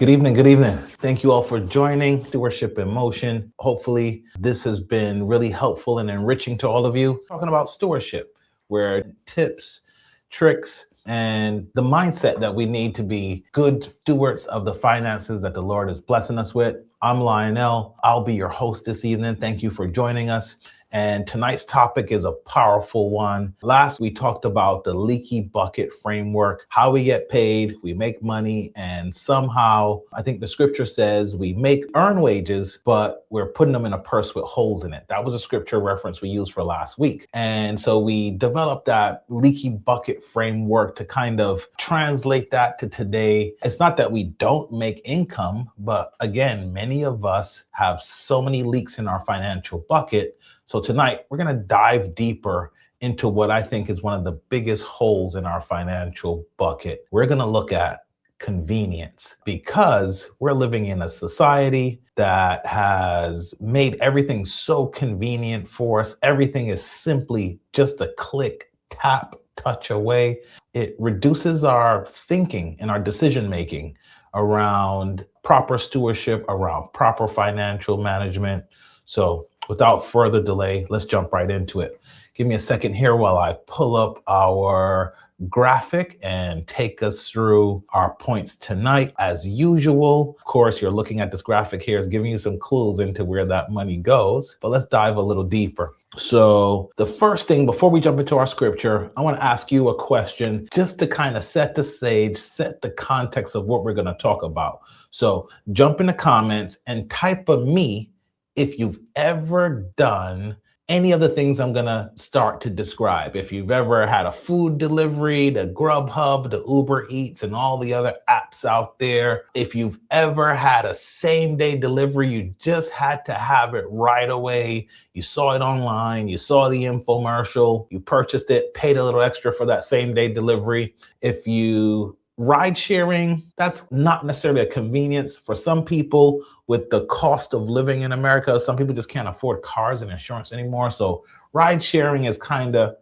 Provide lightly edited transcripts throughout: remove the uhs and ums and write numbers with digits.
Good evening. Good evening. Thank you all for joining Stewardship in Motion. Hopefully, this has been really helpful and enriching to all of you. Talking about stewardship, where tips, tricks, and the mindset that we need to be good stewards of the finances that the Lord is blessing us with. I'm Lionel. I'll be your host this evening. Thank you for joining us. And tonight's topic is a powerful one. Last, we talked about the leaky bucket framework, how we get paid, we make money, and somehow, I think the scripture says we earn wages, but we're putting them in a purse with holes in it. That was a scripture reference we used for last week. And so we developed that leaky bucket framework to kind of translate that to today. It's not that we don't make income, but again, many of us have so many leaks in our financial bucket. So tonight, we're going to dive deeper into what I think is one of the biggest holes in our financial bucket. We're going to look at convenience, because we're living in a society that has made everything so convenient for us. Everything is simply just a click, tap, touch away. It reduces our thinking and our decision making around proper stewardship, around proper financial management. So without further delay, let's jump right into it. Give me a second here while I pull up our graphic and take us through our points tonight. As usual, of course, you're looking at this graphic here is giving you some clues into where that money goes, but let's dive a little deeper. So the first thing, before we jump into our scripture, I want to ask you a question just to kind of set the stage, set the context of what we're going to talk about. So jump in the comments and type a me if you've ever done any of the things I'm going to start to describe. If you've ever had a food delivery, the Grubhub, the Uber Eats, and all the other apps out there. If you've ever had a same day delivery, you just had to have it right away. You saw it online, you saw the infomercial, you purchased it, paid a little extra for that same day delivery. If you ride sharing, that's not necessarily a convenience for some people. With the cost of living in America, some people just can't afford cars and insurance anymore. So ride sharing is kind of,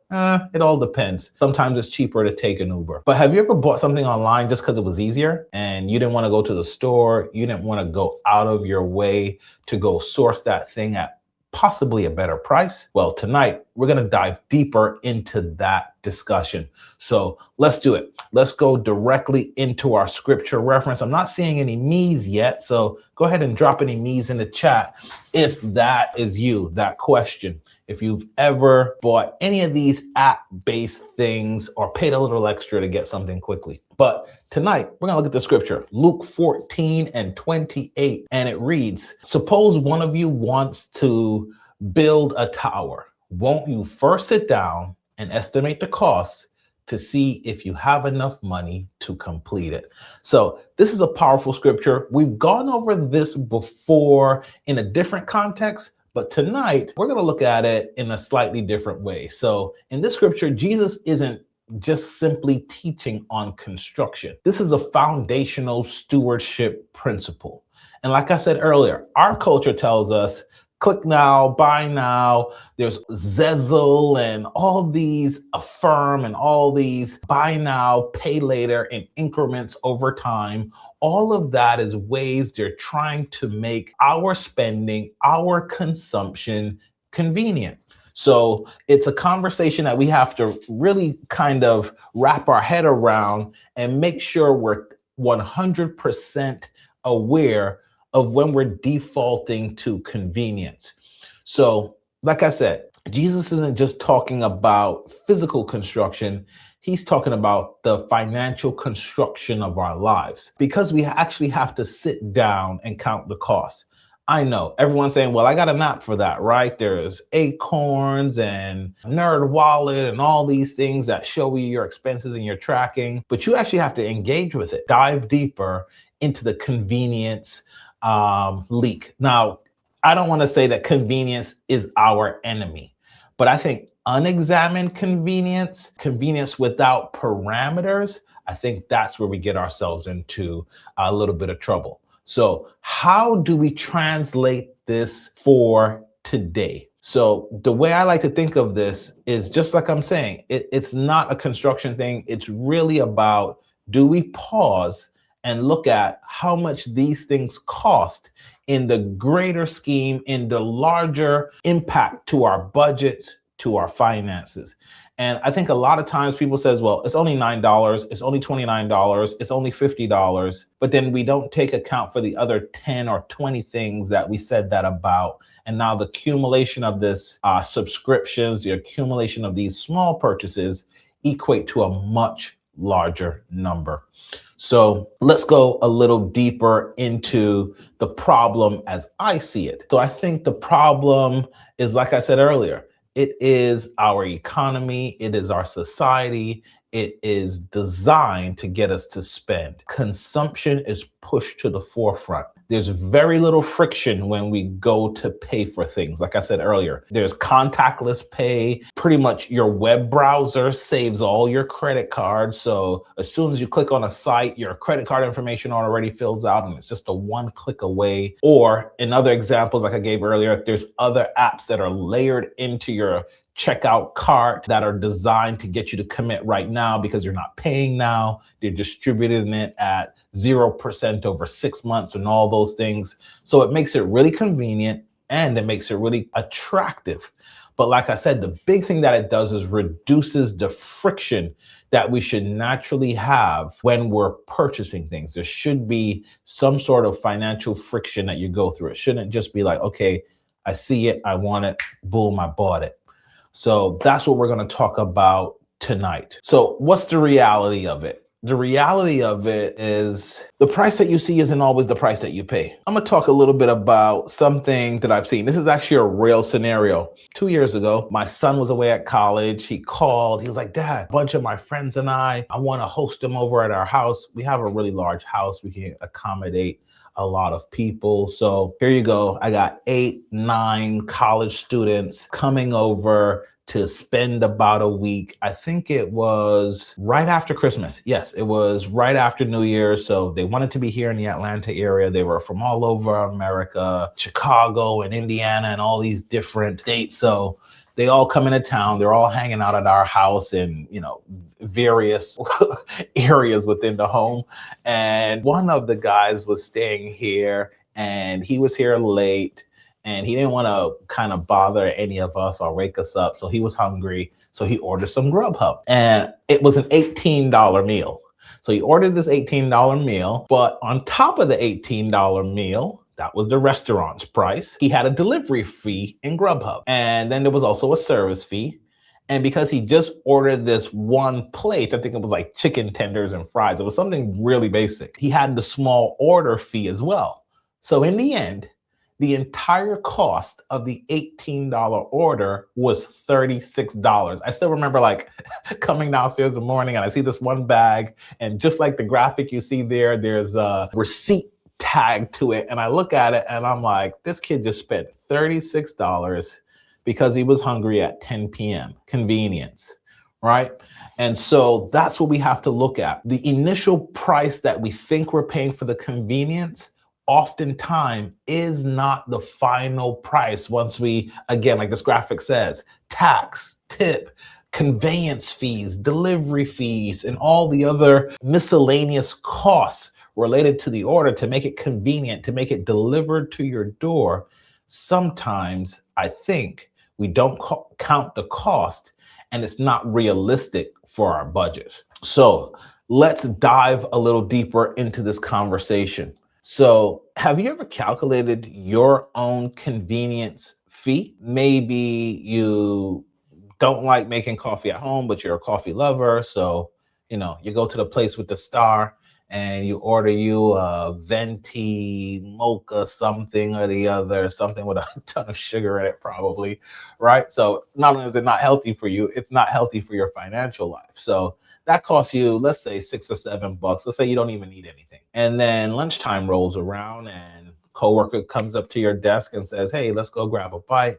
it all depends. Sometimes it's cheaper to take an Uber. But have you ever bought something online just because it was easier and you didn't want to go to the store? You didn't want to go out of your way to go source that thing at possibly a better price? Well, tonight we're going to dive deeper into that discussion. So let's do it. Let's go directly into our scripture reference. I'm not seeing any me's yet, so go ahead and drop any me's in the chat if that is you, that question. If you've ever bought any of these app-based things or paid a little extra to get something quickly. But tonight, we're going to look at the scripture, Luke 14:28, and it reads, suppose one of you wants to build a tower. Won't you first sit down and estimate the cost to see if you have enough money to complete it? So this is a powerful scripture. We've gone over this before in a different context, but tonight we're going to look at it in a slightly different way. So in this scripture, Jesus isn't just simply teaching on construction. This is a foundational stewardship principle. And like I said earlier, our culture tells us, click now, buy now. There's Zezzle and all these Affirm and all these buy now, pay later in increments over time. All of that is ways they're trying to make our spending, our consumption convenient. So it's a conversation that we have to really kind of wrap our head around and make sure we're 100% aware of when we're defaulting to convenience. So, like I said, Jesus isn't just talking about physical construction. He's talking about the financial construction of our lives, because we actually have to sit down and count the costs. I know everyone's saying, well, I got an app for that, right? There's Acorns and Nerd Wallet and all these things that show you your expenses and your tracking, but you actually have to engage with it, dive deeper into the convenience leak. Now, I don't want to say that convenience is our enemy, but I think unexamined convenience without parameters, I think that's where we get ourselves into a little bit of trouble. So how do we translate this for today? So the way I like to think of this is just like I'm saying, it's not a construction thing. It's really about, do we pause and look at how much these things cost in the greater scheme, in the larger impact to our budgets, to our finances. And I think a lot of times people says, well, it's only $9, it's only $29, it's only $50, but then we don't take account for the other 10 or 20 things that we said that about. And now the accumulation of this subscriptions, the accumulation of these small purchases equate to a much larger number. So let's go a little deeper into the problem as I see it. So I think the problem is, like I said earlier, it is our economy, it is our society, it is designed to get us to spend. Consumption is pushed to the forefront. There's very little friction when we go to pay for things. Like I said earlier, there's contactless pay. Pretty much your web browser saves all your credit cards. So as soon as you click on a site, your credit card information already fills out and it's just a one click away. Or in other examples, like I gave earlier, there's other apps that are layered into your checkout cart that are designed to get you to commit right now because you're not paying now. They're distributing it at 0% over 6 months and all those things. So it makes it really convenient and it makes it really attractive. But like I said, the big thing that it does is reduces the friction that we should naturally have when we're purchasing things. There should be some sort of financial friction that you go through. It shouldn't just be like, okay, I see it, I want it, boom, I bought it. So that's what we're going to talk about tonight. So what's the reality of it? The reality of it is the price that you see isn't always the price that you pay. I'm going to talk a little bit about something that I've seen. This is actually a real scenario. 2 years ago, my son was away at college. He called. He was like, Dad, a bunch of my friends and I want to host them over at our house. We have a really large house. We can accommodate a lot of people. So here you go. I got 8, 9 college students coming over to spend about a week. I think it was right after Christmas. Yes, it was right after New Year's. So they wanted to be here in the Atlanta area. They were from all over America, Chicago and Indiana and all these different states. So they all come into town. They're all hanging out at our house in, various areas within the home. And one of the guys was staying here and he was here late and he didn't want to kind of bother any of us or wake us up. So he was hungry. So he ordered some Grubhub and it was an $18 meal. So he ordered this $18 meal, but on top of the $18 meal, that was the restaurant's price. He had a delivery fee in Grubhub. And then there was also a service fee. And because he just ordered this one plate, I think it was like chicken tenders and fries. It was something really basic. He had the small order fee as well. So in the end, the entire cost of the $18 order was $36. I still remember like coming downstairs in the morning and I see this one bag and just like the graphic you see there, there's a receipt tag to it. And I look at it and I'm like, this kid just spent $36 because he was hungry at 10 p.m. Convenience, right? And so that's what we have to look at. The initial price that we think we're paying for the convenience oftentimes is not the final price once we, again, like this graphic says, tax, tip, conveyance fees, delivery fees, and all the other miscellaneous costs related to the order to make it convenient, to make it delivered to your door. Sometimes I think we don't count the cost and it's not realistic for our budgets. So let's dive a little deeper into this conversation. So have you ever calculated your own convenience fee? Maybe you don't like making coffee at home, but you're a coffee lover. So, you go to the place with the star and you order you a venti mocha something or the other, something with a ton of sugar in it probably, right? So not only is it not healthy for you, it's not healthy for your financial life. So that costs you, let's say $6 or $7. Let's say you don't even need anything. And then lunchtime rolls around and coworker comes up to your desk and says, hey, let's go grab a bite.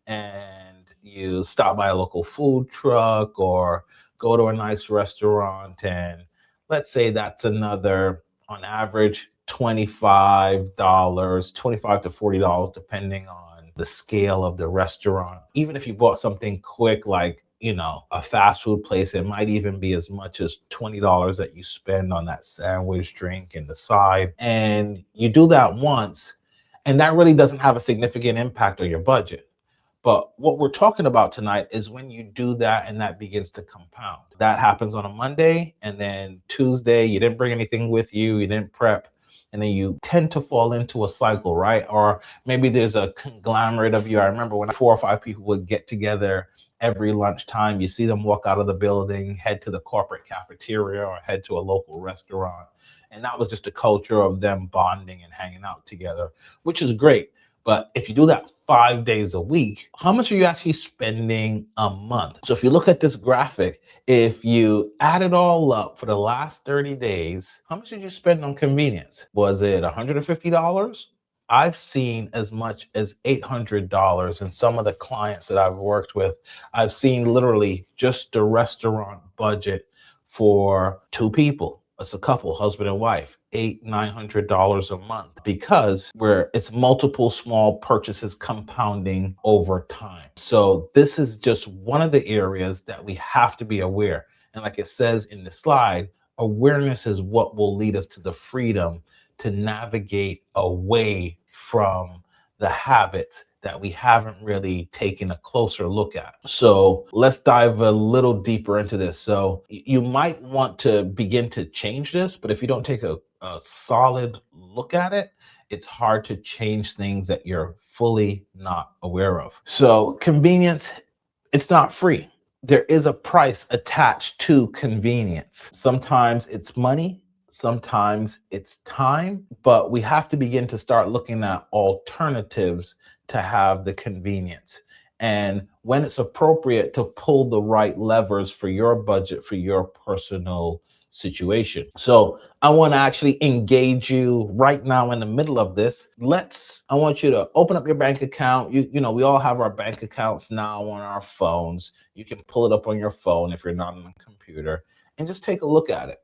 And you stop by a local food truck or go to a nice restaurant, and let's say that's another, on average, $25, $25 to $40, depending on the scale of the restaurant. Even if you bought something quick, like, a fast food place, it might even be as much as $20 that you spend on that sandwich, drink, and the side. And you do that once, and that really doesn't have a significant impact on your budget. But what we're talking about tonight is when you do that and that begins to compound. That happens on a Monday, and then Tuesday, you didn't bring anything with you, you didn't prep, and then you tend to fall into a cycle, right? Or maybe there's a conglomerate of you. I remember when 4 or 5 people would get together every lunchtime, you see them walk out of the building, head to the corporate cafeteria or head to a local restaurant. And that was just a culture of them bonding and hanging out together, which is great. But if you do that 5 days a week, how much are you actually spending a month? So if you look at this graphic, if you add it all up for the last 30 days, how much did you spend on convenience? Was it $150? I've seen as much as $800. And some of the clients that I've worked with, I've seen literally just the restaurant budget for 2 people. It's a couple, husband and wife, $900 a month, because it's multiple small purchases compounding over time. So this is just one of the areas that we have to be aware. And like it says in the slide, awareness is what will lead us to the freedom to navigate away from the habits that we haven't really taken a closer look at. So let's dive a little deeper into this. So you might want to begin to change this, but if you don't take a solid look at it, it's hard to change things that you're fully not aware of. So convenience, it's not free. There is a price attached to convenience. Sometimes it's money, sometimes it's time, but we have to begin to start looking at alternatives to have the convenience. And when it's appropriate to pull the right levers for your budget, for your personal situation. So I want to actually engage you right now in the middle of this. I want you to open up your bank account. We all have our bank accounts now on our phones. You can pull it up on your phone if you're not on a computer, and just take a look at it.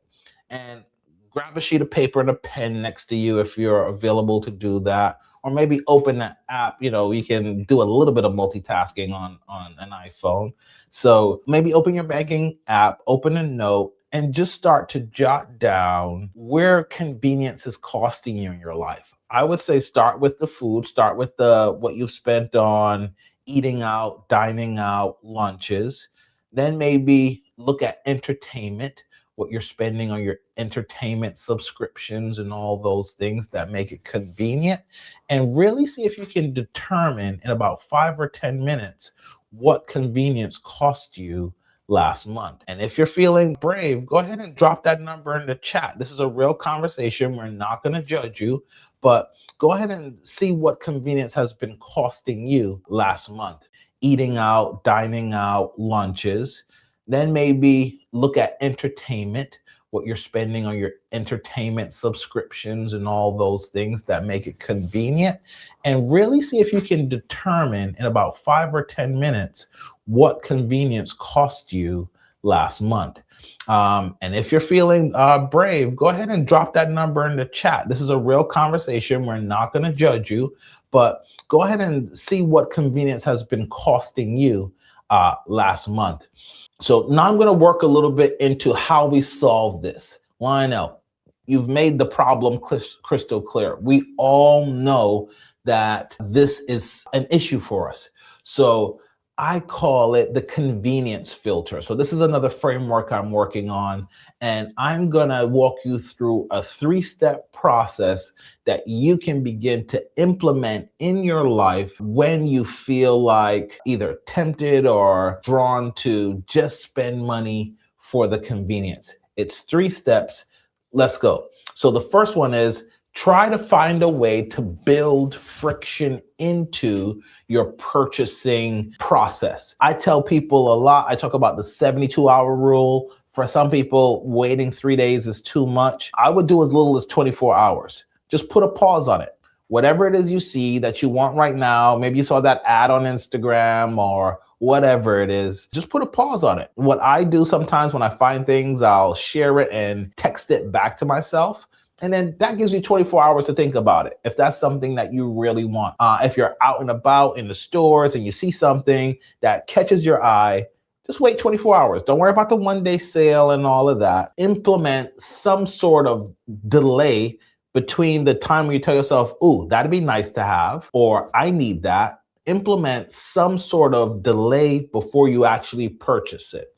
And grab a sheet of paper and a pen next to you if you're available to do that. Or maybe open that app. You can do a little bit of multitasking on an iPhone. So maybe open your banking app, open a note, and just start to jot down where convenience is costing you in your life. I would say start with the food, start with what you've spent on eating out, dining out, lunches. Then maybe look at entertainment, what you're spending on your entertainment subscriptions and all those things that make it convenient, and really see if you can determine in about 5 or 10 minutes what convenience cost you last month. And if you're feeling brave, go ahead and drop that number in the chat. This is a real conversation. We're not going to judge you, but go ahead and see what convenience has been costing you last month. Eating out, dining out, lunches. Then maybe look at entertainment, what you're spending on your entertainment subscriptions and all those things that make it convenient, and really see if you can determine in about 5 or 10 minutes what convenience cost you last month. And if you're feeling brave, go ahead and drop that number in the chat. This is a real conversation. We're not going to judge you, but go ahead and see what convenience has been costing you last month. So now I'm going to work a little bit into how we solve this. Lionel, you've made the problem crystal clear. We all know that this is an issue for us. So I call it the convenience filter. So this is another framework I'm working on, and I'm going to walk you through a 3-step process that you can begin to implement in your life when you feel like either tempted or drawn to just spend money for the convenience. It's 3 steps. Let's go. So the first one is try to find a way to build friction into your purchasing process. I tell people a lot, I talk about the 72-hour rule. For some people, waiting 3 days is too much. I would do as little as 24 hours. Just put a pause on it. Whatever it is you see that you want right now, maybe you saw that ad on Instagram or whatever it is, just put a pause on it. What I do sometimes when I find things, I'll share it and text it back to myself. And then that gives you 24 hours to think about it, if that's something that you really want. If you're out and about in the stores and you see something that catches your eye, Just wait 24 hours. Don't worry about the 1 day sale and all of that. Implement some sort of delay between the time where you tell yourself, ooh, that'd be nice to have, or I need that. Implement some sort of delay before you actually purchase it.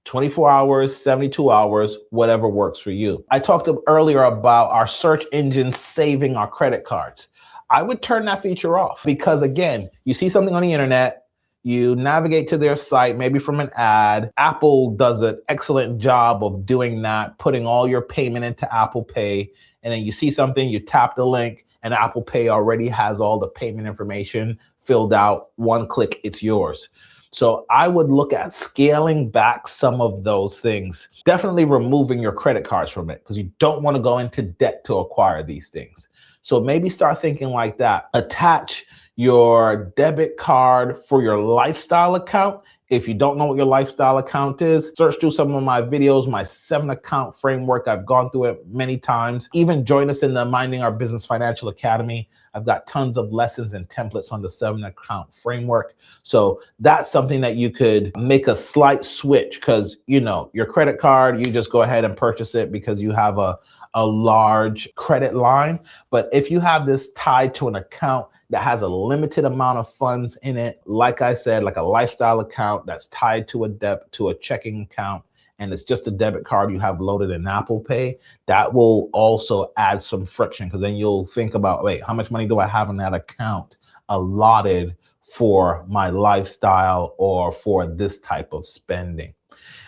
24 hours, 72 hours, whatever works for you. I talked earlier about our search engine saving our credit cards. I would turn that feature off because, again, you see something on the internet, you navigate to their site, maybe from an ad. Apple does an excellent job of doing that, putting all your payment into Apple Pay. And then you see something, you tap the link, and Apple Pay already has all the payment information filled out. One click, it's yours. So I would look at scaling back some of those things. Definitely removing your credit cards from it because you don't want to go into debt to acquire these things. So maybe start thinking like that. Attach your debit card for your lifestyle account. If you don't know what your lifestyle account is, search through some of my videos, my 7-account framework. I've gone through it many times. Even join us in the Minding Our Business Financial Academy. I've got tons of lessons and templates on the 7-account framework. So that's something that you could make a slight switch because, you know, your credit card, you just go ahead and purchase it because you have a large credit line. But if you have this tied to an account that has a limited amount of funds in it, like I said, like a lifestyle account that's tied to a checking account, and it's just a debit card you have loaded in Apple Pay, that will also add some friction because then you'll think about, wait, how much money do I have in that account allotted for my lifestyle or for this type of spending?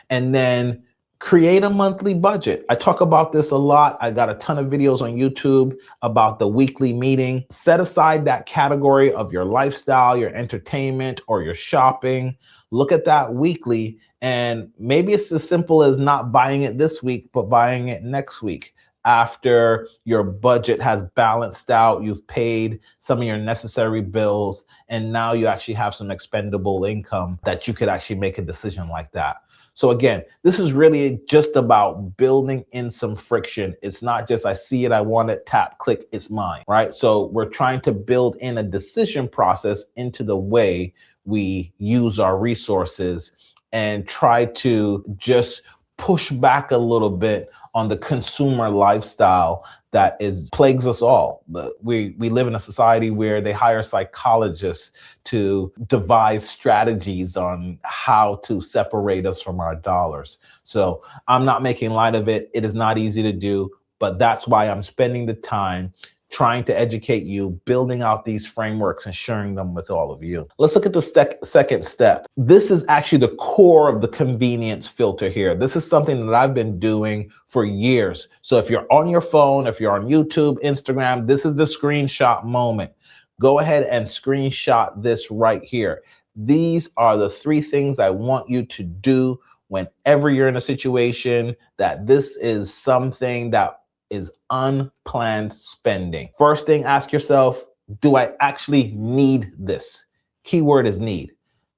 And then create a monthly budget. I talk about this a lot. I got a ton of videos on YouTube about the weekly meeting. Set aside that category of your lifestyle, your entertainment, or your shopping. Look at that weekly, and maybe it's as simple as not buying it this week, but buying it next week. After your budget has balanced out, you've paid some of your necessary bills, and now you actually have some expendable income that you could actually make a decision like that. So again, this is really just about building in some friction. It's not just I see it, I want it, tap, click, it's mine, right? So we're trying to build in a decision process into the way we use our resources and try to just push back a little bit on the consumer lifestyle that plagues us all. We live in a society where they hire psychologists to devise strategies on how to separate us from our dollars. So I'm not making light of it. It is not easy to do, but that's why I'm spending the time trying to educate you, building out these frameworks and sharing them with all of you. Let's look at the second step. This is actually the core of the convenience filter here. This is something that I've been doing for years. So if you're on your phone, if you're on YouTube, Instagram, this is the screenshot moment. Go ahead and screenshot this right here. These are the 3 things I want you to do whenever you're in a situation that this is something that is unplanned spending. First thing, ask yourself, do I actually need this? Keyword is need,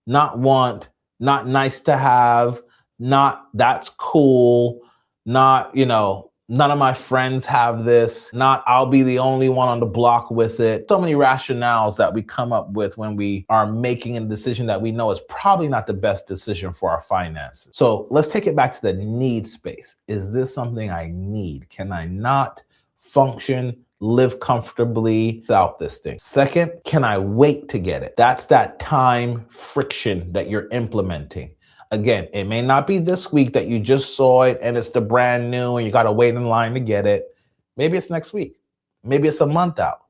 not want, not nice to have, not that's cool, not, none of my friends have this, not I'll be the only one on the block with it. So many rationales that we come up with when we are making a decision that we know is probably not the best decision for our finances. So let's take it back to the need space. Is this something I need? Can I not function, live comfortably without this thing? Second, can I wait to get it? That's that time friction that you're implementing. Again, it may not be this week that you just saw it and it's the brand new and you got to wait in line to get it. Maybe it's next week. Maybe it's a month out.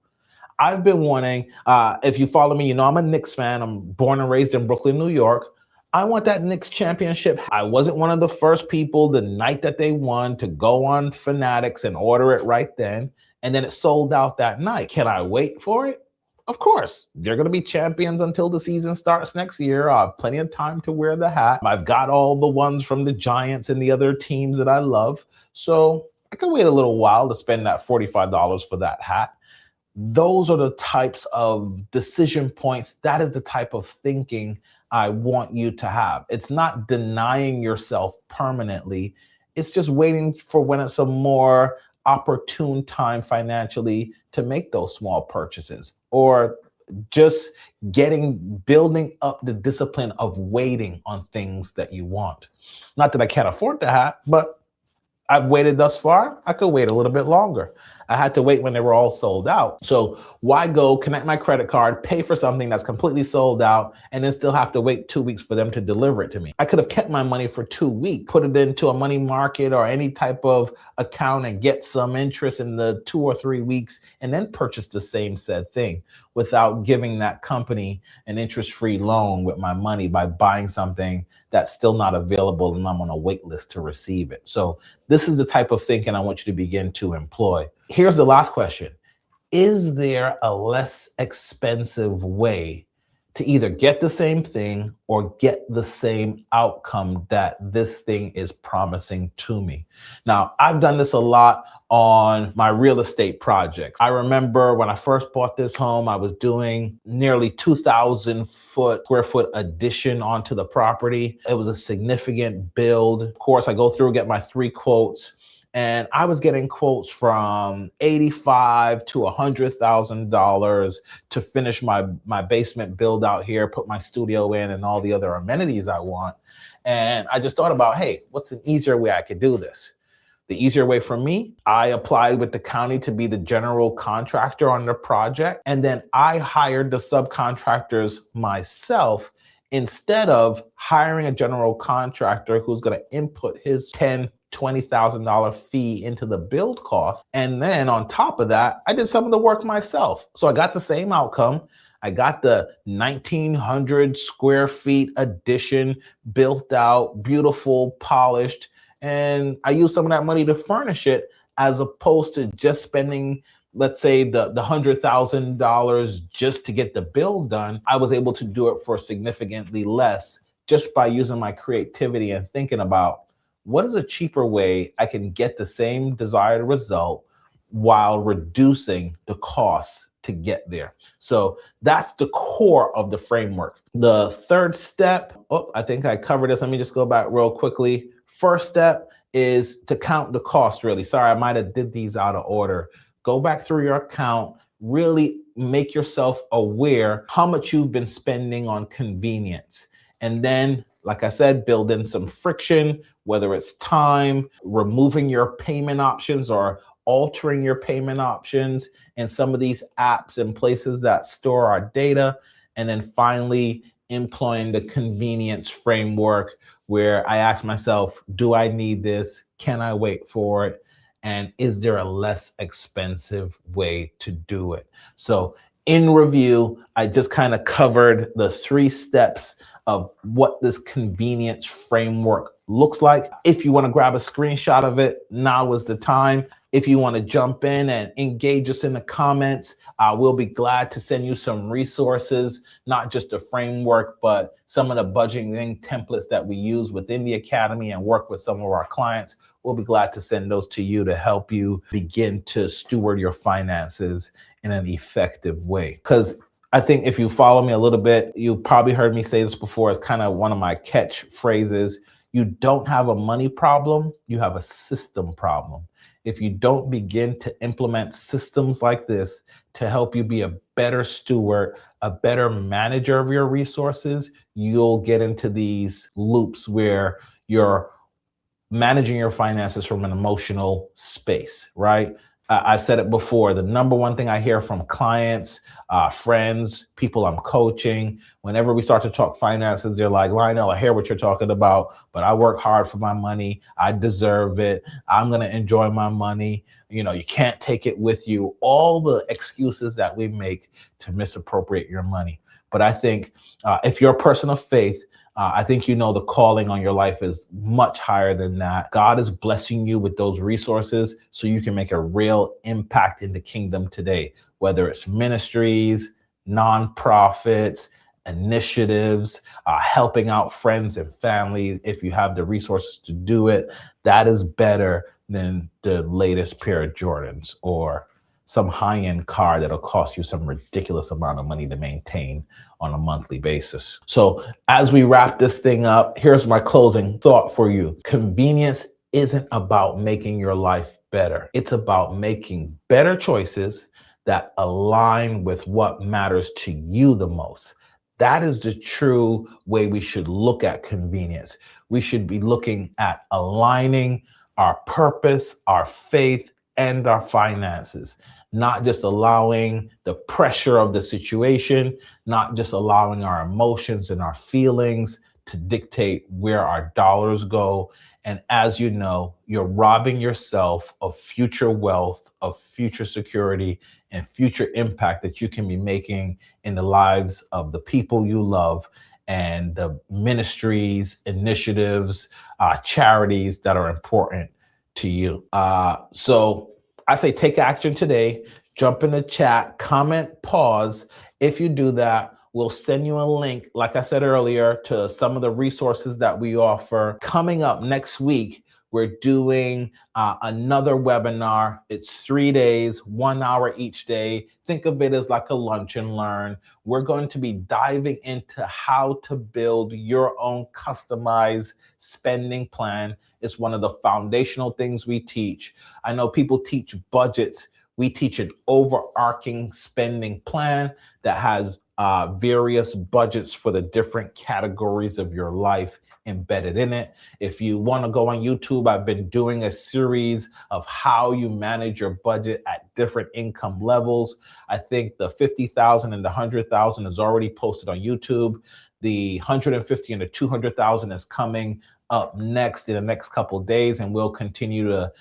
I've been wanting, if you follow me, I'm a Knicks fan. I'm born and raised in Brooklyn, New York. I want that Knicks championship. I wasn't one of the first people the night that they won to go on Fanatics and order it right then. And then it sold out that night. Can I wait for it? Of course, they're going to be champions until the season starts next year. I have plenty of time to wear the hat. I've got all the ones from the Giants and the other teams that I love. So I can wait a little while to spend that $45 for that hat. Those are the types of decision points. That is the type of thinking I want you to have. It's not denying yourself permanently. It's just waiting for when it's a more opportune time financially to make those small purchases. Or just building up the discipline of waiting on things that you want. Not that I can't afford to have, but I've waited thus far. I could wait a little bit longer. I had to wait when they were all sold out. So why go connect my credit card, pay for something that's completely sold out, and then still have to wait 2 weeks for them to deliver it to me? I could have kept my money for 2 weeks, put it into a money market or any type of account and get some interest in the 2 or 3 weeks, and then purchase the same said thing without giving that company an interest-free loan with my money by buying something that's still not available and I'm on a wait list to receive it. So this is the type of thinking I want you to begin to employ. Here's the last question. Is there a less expensive way to either get the same thing or get the same outcome that this thing is promising to me? Now, I've done this a lot on my real estate projects. I remember when I first bought this home, I was doing nearly 2,000 square foot addition onto the property. It was a significant build. Of course, I go through, get my 3 quotes. And I was getting quotes from $85,000 to $100,000 to finish my basement build out here, put my studio in and all the other amenities I want. And I just thought about, hey, what's an easier way I could do this? The easier way for me, I applied with the county to be the general contractor on the project. And then I hired the subcontractors myself instead of hiring a general contractor who's going to input his $20,000 fee into the build cost. And then on top of that, I did some of the work myself. So I got the same outcome. I got the 1,900 square feet addition built out, beautiful, polished. And I used some of that money to furnish it as opposed to just spending, let's say, the $100,000 just to get the build done. I was able to do it for significantly less just by using my creativity and thinking about, what is a cheaper way I can get the same desired result while reducing the costs to get there? So that's the core of the framework. The third step, I think I covered this. Let me just go back real quickly. First step is to count the cost, really. Sorry, I might have did these out of order. Go back through your account, really make yourself aware how much you've been spending on convenience. And then, like I said, build in some friction, whether it's time, removing your payment options or altering your payment options in some of these apps and places that store our data. And then finally, employing the convenience framework where I ask myself, do I need this? Can I wait for it? And is there a less expensive way to do it? So in review, I just kind of covered the 3 steps of what this convenience framework looks like. If you want to grab a screenshot of it, now is the time. If you want to jump in and engage us in the comments, we'll be glad to send you some resources, not just a framework, but some of the budgeting templates that we use within the academy and work with some of our clients. We'll be glad to send those to you to help you begin to steward your finances in an effective way. Because I think if you follow me a little bit, you probably heard me say this before. It's kind of one of my catchphrases. You don't have a money problem, you have a system problem. If you don't begin to implement systems like this to help you be a better steward, a better manager of your resources, you'll get into these loops where you're managing your finances from an emotional space, right? I've said it before, the number one thing I hear from clients, friends, people I'm coaching, whenever we start to talk finances, they're like, Lionel, I hear what you're talking about, but I work hard for my money. I deserve it. I'm going to enjoy my money. You know, you can't take it with you. All the excuses that we make to misappropriate your money. But I think if you're a person of faith, I think you know the calling on your life is much higher than that. God is blessing you with those resources so you can make a real impact in the kingdom today, whether it's ministries, nonprofits, initiatives, helping out friends and family. If you have the resources to do it, that is better than the latest pair of Jordans or some high-end car that'll cost you some ridiculous amount of money to maintain on a monthly basis. So as we wrap this thing up, here's my closing thought for you. Convenience isn't about making your life better. It's about making better choices that align with what matters to you the most. That is the true way we should look at convenience. We should be looking at aligning our purpose, our faith, and our finances, not just allowing the pressure of the situation, not just allowing our emotions and our feelings to dictate where our dollars go. And as you know, you're robbing yourself of future wealth, of future security, and future impact that you can be making in the lives of the people you love and the ministries, initiatives, charities that are important to you. So I say take action today. Jump in the chat, comment, pause. If you do that, we'll send you a link, like I said earlier, to some of the resources that we offer. Coming up next week, we're doing another webinar. It's 3 days, 1 hour each day. Think of it as like a lunch and learn. We're going to be diving into how to build your own customized spending plan. It's one of the foundational things we teach. I know people teach budgets. We teach an overarching spending plan that has various budgets for the different categories of your life embedded in it. If you want to go on YouTube, I've been doing a series of how you manage your budget at different income levels. I think the 50,000 and the 100,000 is already posted on YouTube. The 150 and the 200,000 is coming up next in the next couple of days, and we'll continue to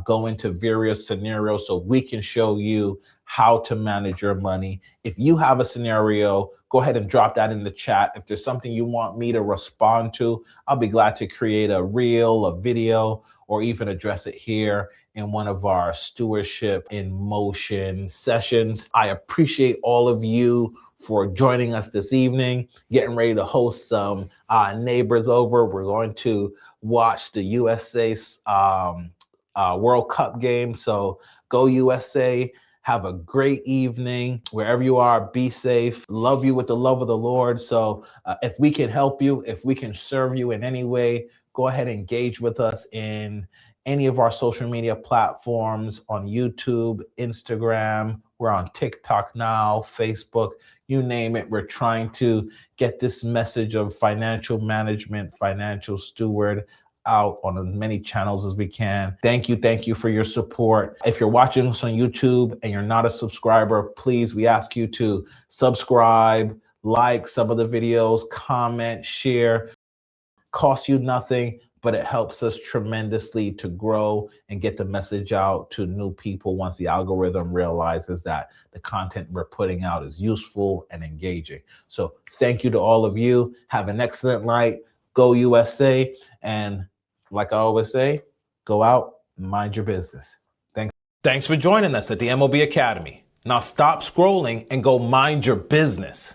go into various scenarios so we can show you how to manage your money. If you have a scenario, go ahead and drop that in the chat. If there's something you want me to respond to, I'll be glad to create a reel, a video, or even address it here in one of our Stewardship in Motion sessions. I appreciate all of you for joining us this evening, getting ready to host some neighbors over. We're going to watch the USA World Cup game. So go USA. Have a great evening. Wherever you are, be safe. Love you with the love of the Lord. So if we can help you, if we can serve you in any way, go ahead and engage with us in any of our social media platforms on YouTube, Instagram. We're on TikTok now, Facebook, you name it. We're trying to get this message of financial management, financial steward out on as many channels as we can. Thank you for your support. If you're watching us on YouTube and you're not a subscriber, please, we ask you to subscribe, like some of the videos, comment, share. Costs you nothing, but it helps us tremendously to grow and get the message out to new people once the algorithm realizes that the content we're putting out is useful and engaging. So thank you to all of you. Have an excellent night. Go USA. And like I always say, go out and mind your business. Thanks for joining us at the MOB Academy. Now stop scrolling and go mind your business.